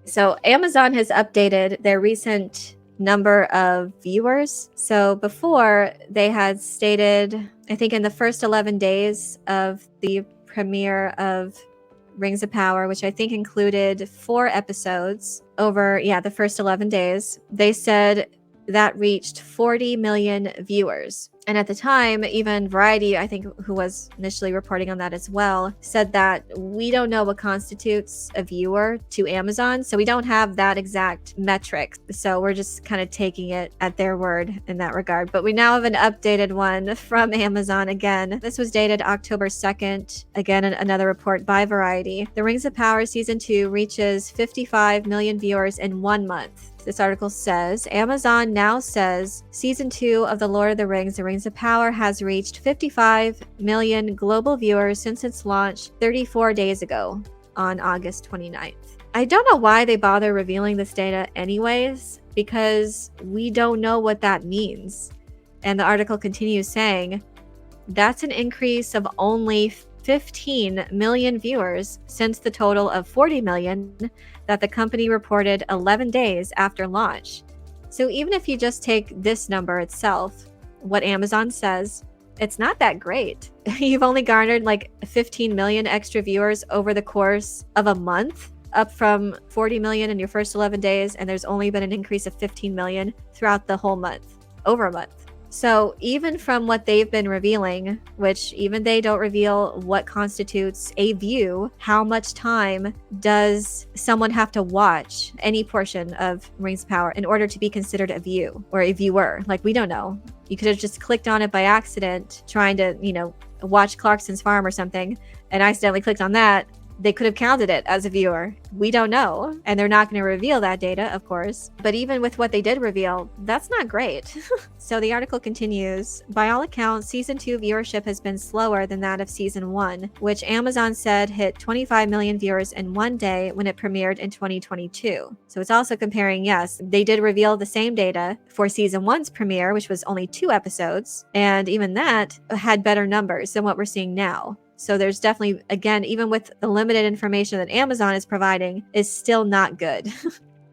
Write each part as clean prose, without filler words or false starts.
So Amazon has updated their recent number of viewers. So before they had stated, I think in the first 11 days of the premiere of Rings of Power, which I think included 4 episodes over, the first 11 days, they said that reached 40 million viewers. And at the time, even Variety, I think, who was initially reporting on that as well, said that we don't know what constitutes a viewer to Amazon, so we don't have that exact metric. So we're just kind of taking it at their word in that regard. But we now have an updated one from Amazon again. This was dated October 2nd. Again, another report by Variety. The Rings of Power Season 2 reaches 55 million viewers in 1 month. This article says, Amazon now says Season 2 of The Lord of the Rings of Power has reached 55 million global viewers since its launch 34 days ago on August 29th. I don't know why they bother revealing this data anyways, because we don't know what that means. And the article continues saying, that's an increase of only 15 million viewers since the total of 40 million that the company reported 11 days after launch. So even if you just take this number itself, what Amazon says, it's not that great. You've only garnered like 15 million extra viewers over the course of a month, up from 40 million in your first 11 days, and there's only been an increase of 15 million throughout the whole month, over a month. So even from what they've been revealing, which even they don't reveal what constitutes a view, how much time does someone have to watch any portion of Rings of Power in order to be considered a view or a viewer? Like, we don't know. You could have just clicked on it by accident trying to, watch Clarkson's Farm or something and accidentally clicked on that. They could have counted it as a viewer. We don't know. And they're not going to reveal that data, of course. But even with what they did reveal, that's not great. So the article continues, by all accounts, Season 2 viewership has been slower than that of Season 1, which Amazon said hit 25 million viewers in 1 day when it premiered in 2022. So it's also comparing, yes, they did reveal the same data for Season 1's premiere, which was only 2 episodes. And even that had better numbers than what we're seeing now. So there's definitely, again, even with the limited information that Amazon is providing, is still not good.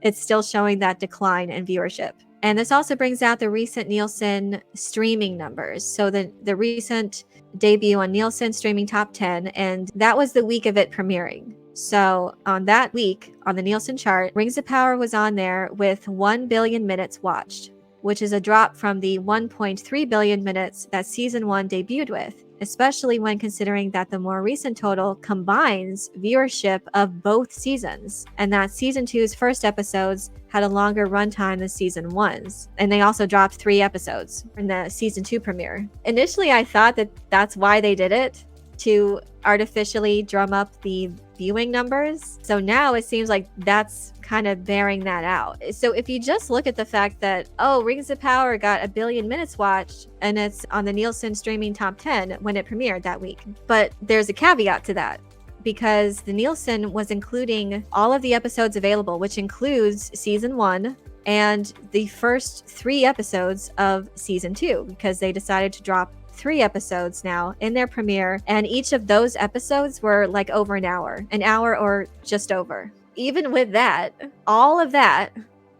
It's still showing that decline in viewership. And this also brings out the recent Nielsen streaming numbers. So the recent debut on Nielsen streaming top 10, and that was the week of it premiering. So on that week, on the Nielsen chart, Rings of Power was on there with 1 billion minutes watched, which is a drop from the 1.3 billion minutes that Season 1 debuted with, especially when considering that the more recent total combines viewership of both seasons, and that Season 2's first episodes had a longer runtime than Season 1's, and they also dropped 3 episodes in the Season 2 premiere. Initially, I thought that that's why they did it, to artificially drum up the viewing numbers. So now it seems like that's kind of bearing that out. So if you just look at the fact that, Rings of Power got 1 billion minutes watched and it's on the Nielsen streaming top 10 when it premiered that week. But there's a caveat to that, because the Nielsen was including all of the episodes available, which includes Season 1 and the first 3 episodes of Season 2, because they decided to drop 3 episodes now in their premiere, and each of those episodes were like over an hour or just over. Even with that, all of that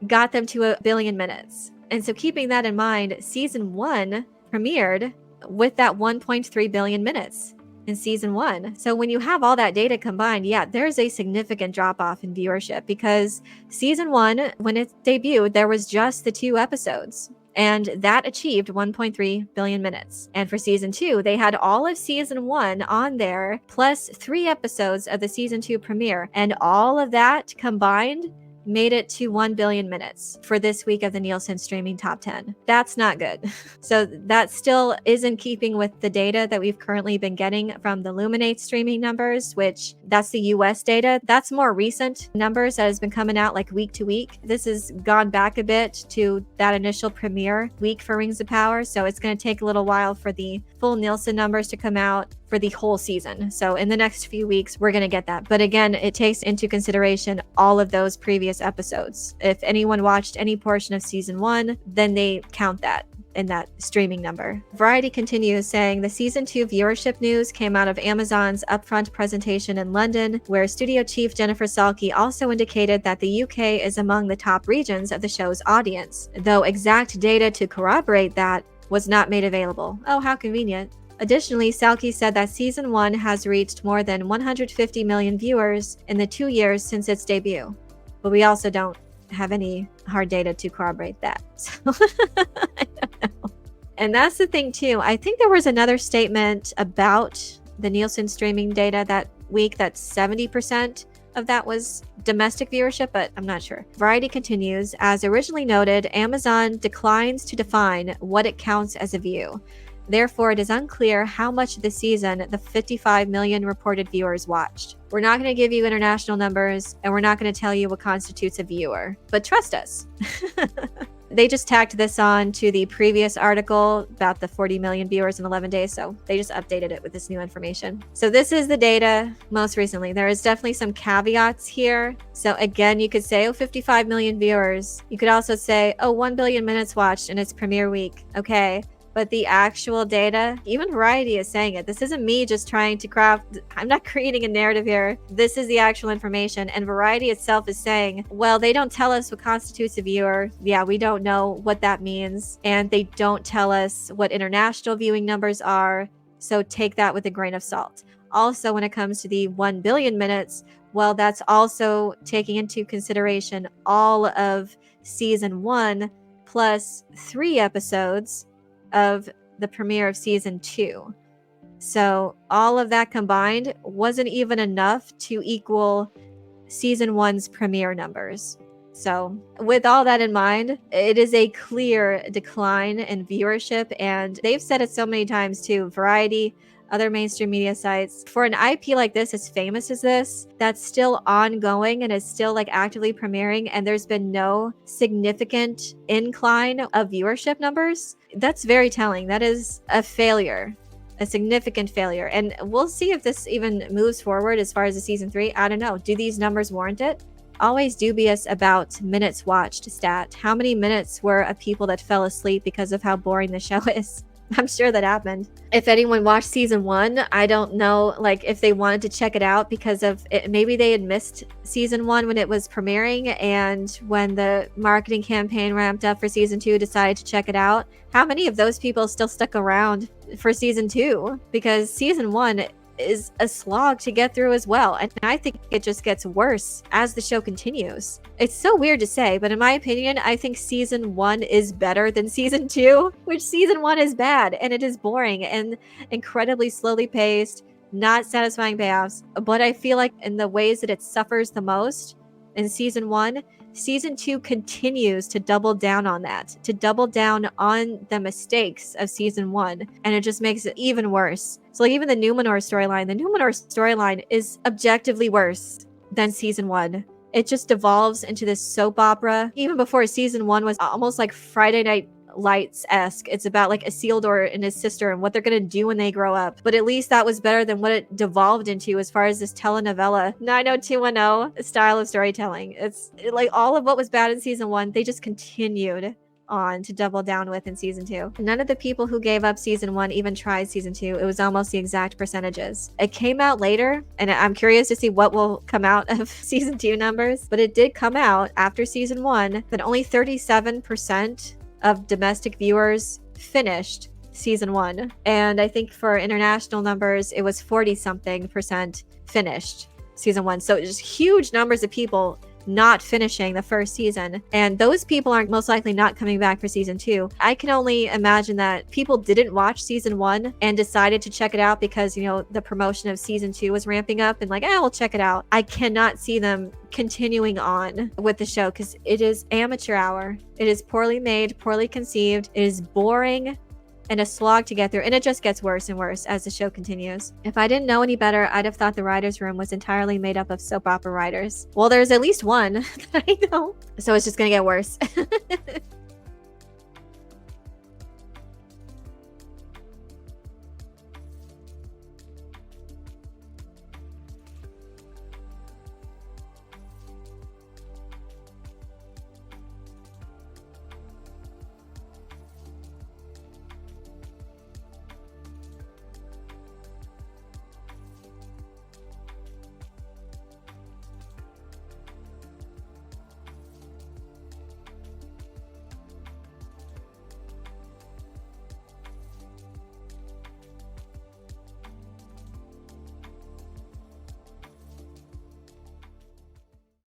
got them to 1 billion minutes. And so keeping that in mind, Season 1 premiered with that 1.3 billion minutes in Season 1. So when you have all that data combined, there's a significant drop off in viewership, because Season 1, when it debuted, there was just the 2 episodes. And that achieved 1.3 billion minutes. And for Season 2, they had all of Season 1 on there, plus 3 episodes of the Season 2 premiere. And all of that combined made it to 1 billion minutes for this week of the Nielsen streaming top 10. That's not good. So that still isn't keeping with the data that we've currently been getting from the Luminate streaming numbers, which that's the US data. That's more recent numbers that has been coming out like week to week. This has gone back a bit to that initial premiere week for Rings of Power. So it's going to take a little while for the full Nielsen numbers to come out for the whole season. So in the next few weeks, we're going to get that. But again, it takes into consideration all of those previous episodes. If anyone watched any portion of Season 1, then they count that. in that streaming number. Variety continues saying the season 2 viewership news came out of Amazon's upfront presentation in London, where studio chief Jennifer Salke also indicated that the UK is among the top regions of the show's audience, though exact data to corroborate that was not made available. Oh, how convenient. Additionally, Salke said that season 1 has reached more than 150 million viewers in the 2 years since its debut. But we also don't have any hard data to corroborate that. So I don't know. And that's the thing too. I think there was another statement about the Nielsen streaming data that week that 70% of that was domestic viewership, but I'm not sure. Variety continues, as originally noted, Amazon declines to define what it counts as a view. Therefore, it is unclear how much of the season the 55 million reported viewers watched. We're not going to give you international numbers, and we're not going to tell you what constitutes a viewer. But trust us. They just tacked this on to the previous article about the 40 million viewers in 11 days, so they just updated it with this new information. So this is the data most recently. There is definitely some caveats here. So again, you could say, oh, 55 million viewers. You could also say, oh, 1 billion minutes watched in its premiere week. Okay. But the actual data, even Variety is saying it. This isn't me just trying to craft, I'm not creating a narrative here. This is the actual information. And Variety itself is saying, well, they don't tell us what constitutes a viewer. Yeah, we don't know what that means. And they don't tell us what international viewing numbers are. So take that with a grain of salt. Also, when it comes to the 1 billion minutes, well, that's also taking into consideration all of season 1 plus 3 episodes of the premiere of season 2. So all of that combined wasn't even enough to equal season 1's premiere numbers. So with all that in mind, it is a clear decline in viewership, and they've said it so many times too. Variety, other mainstream media sites, for an IP like this, as famous as this, that's still ongoing and is still like actively premiering, and there's been no significant incline of viewership numbers, that's very telling. That is a failure, a significant failure. And we'll see if this even moves forward as far as the season 3. I don't know. Do these numbers warrant it? Always dubious about minutes watched stat. How many minutes were of people that fell asleep because of how boring the show is? I'm sure that happened. If anyone watched season 1, I don't know, like if they wanted to check it out because of it, maybe they had missed season 1 when it was premiering, and when the marketing campaign ramped up for season 2, decided to check it out. How many of those people still stuck around for season 2? Because season 1 is a slog to get through as well, and I think it just gets worse as the show continues. It's so weird to say, but in my opinion, I think season 1 is better than season 2, which season 1 is bad, and it is boring and incredibly slowly paced, not satisfying payoffs. But I feel like in the ways that it suffers the most in season 1, season 2 continues to double down on that, to double down on the mistakes of season 1, and it just makes it even worse. So like even the Numenor storyline is objectively worse than season 1. It just devolves into this soap opera. Even before season 1 was almost like Friday Night Lights-esque. It's about like Isildur and his sister and what they're gonna do when they grow up. But at least that was better than what it devolved into as far as this telenovela 90210 style of storytelling. It's like all of what was bad in season 1, they just continued on to double down with in season 2. None of the people who gave up season 1 even tried season 2. It was almost the exact percentages. It came out later, and I'm curious to see what will come out of season 2 numbers, but it did come out after season 1 that only 37% of domestic viewers finished season 1. And I think for international numbers, it was 40-something% finished season 1. So just huge numbers of people not finishing the first season, and those people aren't most likely not coming back for season 2. I can only imagine that people didn't watch season 1 and decided to check it out because, you know, the promotion of season 2 was ramping up and like, we'll check it out. I cannot see them continuing on with the show because it is amateur hour. It is poorly made, poorly conceived, it is boring and a slog to get through, and it just gets worse and worse as the show continues. If I didn't know any better, I'd have thought the writer's room was entirely made up of soap opera writers. Well, there's at least one that I know, so it's just gonna get worse.